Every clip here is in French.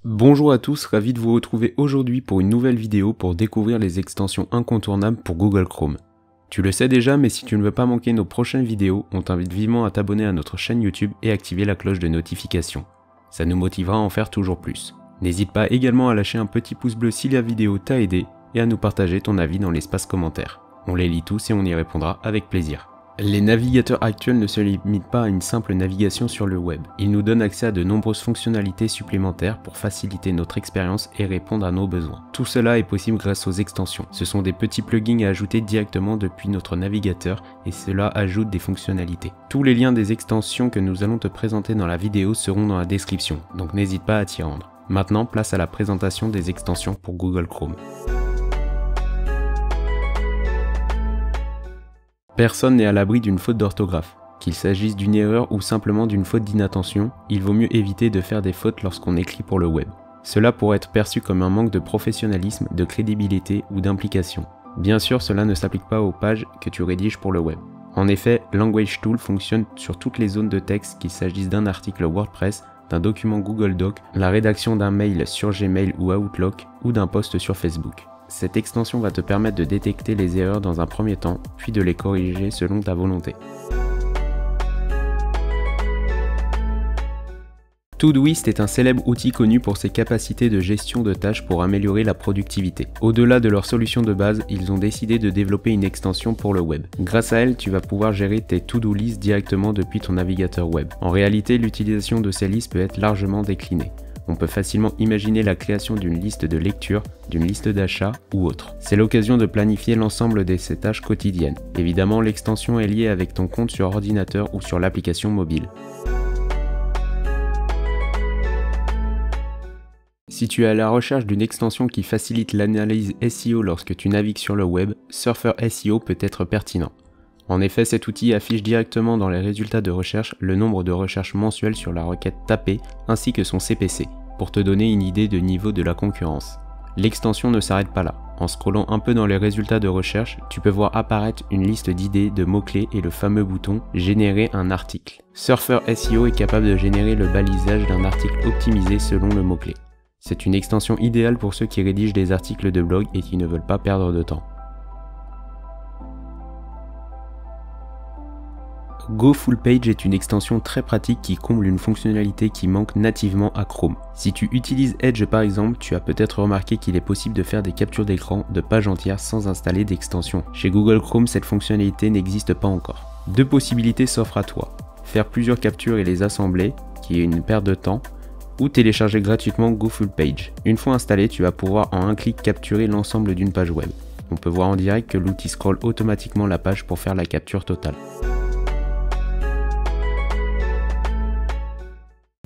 Bonjour à tous, ravi de vous retrouver aujourd'hui pour une nouvelle vidéo pour découvrir les extensions incontournables pour Google Chrome. Tu le sais déjà, mais si tu ne veux pas manquer nos prochaines vidéos, on t'invite vivement à t'abonner à notre chaîne YouTube et activer la cloche de notification. Ça nous motivera à en faire toujours plus. N'hésite pas également à lâcher un petit pouce bleu si la vidéo t'a aidé et à nous partager ton avis dans l'espace commentaire. On les lit tous et on y répondra avec plaisir. Les navigateurs actuels ne se limitent pas à une simple navigation sur le web. Ils nous donnent accès à de nombreuses fonctionnalités supplémentaires pour faciliter notre expérience et répondre à nos besoins. Tout cela est possible grâce aux extensions. Ce sont des petits plugins à ajouter directement depuis notre navigateur et cela ajoute des fonctionnalités. Tous les liens des extensions que nous allons te présenter dans la vidéo seront dans la description, donc n'hésite pas à t'y rendre. Maintenant, place à la présentation des extensions pour Google Chrome. Personne n'est à l'abri d'une faute d'orthographe. Qu'il s'agisse d'une erreur ou simplement d'une faute d'inattention, il vaut mieux éviter de faire des fautes lorsqu'on écrit pour le web. Cela pourrait être perçu comme un manque de professionnalisme, de crédibilité ou d'implication. Bien sûr, cela ne s'applique pas aux pages que tu rédiges pour le web. En effet, Language Tool fonctionne sur toutes les zones de texte, qu'il s'agisse d'un article WordPress, d'un document Google Doc, la rédaction d'un mail sur Gmail ou Outlook ou d'un post sur Facebook. Cette extension va te permettre de détecter les erreurs dans un premier temps, puis de les corriger selon ta volonté. Todoist est un célèbre outil connu pour ses capacités de gestion de tâches pour améliorer la productivité. Au-delà de leur solution de base, ils ont décidé de développer une extension pour le web. Grâce à elle, tu vas pouvoir gérer tes to-do lists directement depuis ton navigateur web. En réalité, l'utilisation de ces listes peut être largement déclinée. On peut facilement imaginer la création d'une liste de lecture, d'une liste d'achat ou autre. C'est l'occasion de planifier l'ensemble de ces tâches quotidiennes. Évidemment, l'extension est liée avec ton compte sur ordinateur ou sur l'application mobile. Si tu es à la recherche d'une extension qui facilite l'analyse SEO lorsque tu navigues sur le web, Surfer SEO peut être pertinent. En effet, cet outil affiche directement dans les résultats de recherche le nombre de recherches mensuelles sur la requête tapée ainsi que son CPC, pour te donner une idée de niveau de la concurrence. L'extension ne s'arrête pas là. En scrollant un peu dans les résultats de recherche, tu peux voir apparaître une liste d'idées, de mots-clés et le fameux bouton « Générer un article ». Surfer SEO est capable de générer le balisage d'un article optimisé selon le mot-clé. C'est une extension idéale pour ceux qui rédigent des articles de blog et qui ne veulent pas perdre de temps. GoFullPage est une extension très pratique qui comble une fonctionnalité qui manque nativement à Chrome. Si tu utilises Edge par exemple, tu as peut-être remarqué qu'il est possible de faire des captures d'écran de pages entières sans installer d'extension. Chez Google Chrome, cette fonctionnalité n'existe pas encore. Deux possibilités s'offrent à toi. Faire plusieurs captures et les assembler, qui est une perte de temps, ou télécharger gratuitement GoFullPage. Une fois installé, tu vas pouvoir en un clic capturer l'ensemble d'une page web. On peut voir en direct que l'outil scrolle automatiquement la page pour faire la capture totale.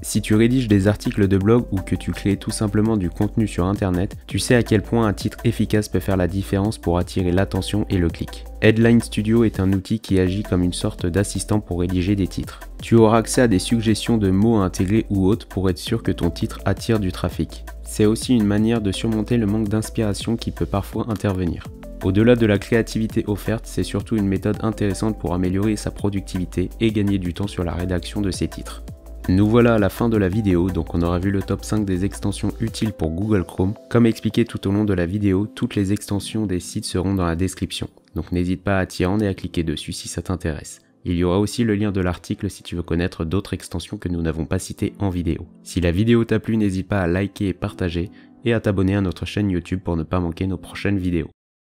Si tu rédiges des articles de blog ou que tu crées tout simplement du contenu sur internet, tu sais à quel point un titre efficace peut faire la différence pour attirer l'attention et le clic. Headline Studio est un outil qui agit comme une sorte d'assistant pour rédiger des titres. Tu auras accès à des suggestions de mots à intégrer ou autres pour être sûr que ton titre attire du trafic. C'est aussi une manière de surmonter le manque d'inspiration qui peut parfois intervenir. Au-delà de la créativité offerte, c'est surtout une méthode intéressante pour améliorer sa productivité et gagner du temps sur la rédaction de ses titres. Nous voilà à la fin de la vidéo, donc on aura vu le top 5 des extensions utiles pour Google Chrome. Comme expliqué tout au long de la vidéo, toutes les extensions des sites seront dans la description, donc n'hésite pas à t'y rendre et à cliquer dessus si ça t'intéresse. Il y aura aussi le lien de l'article si tu veux connaître d'autres extensions que nous n'avons pas citées en vidéo. Si la vidéo t'a plu, n'hésite pas à liker et partager, et à t'abonner à notre chaîne YouTube pour ne pas manquer nos prochaines vidéos.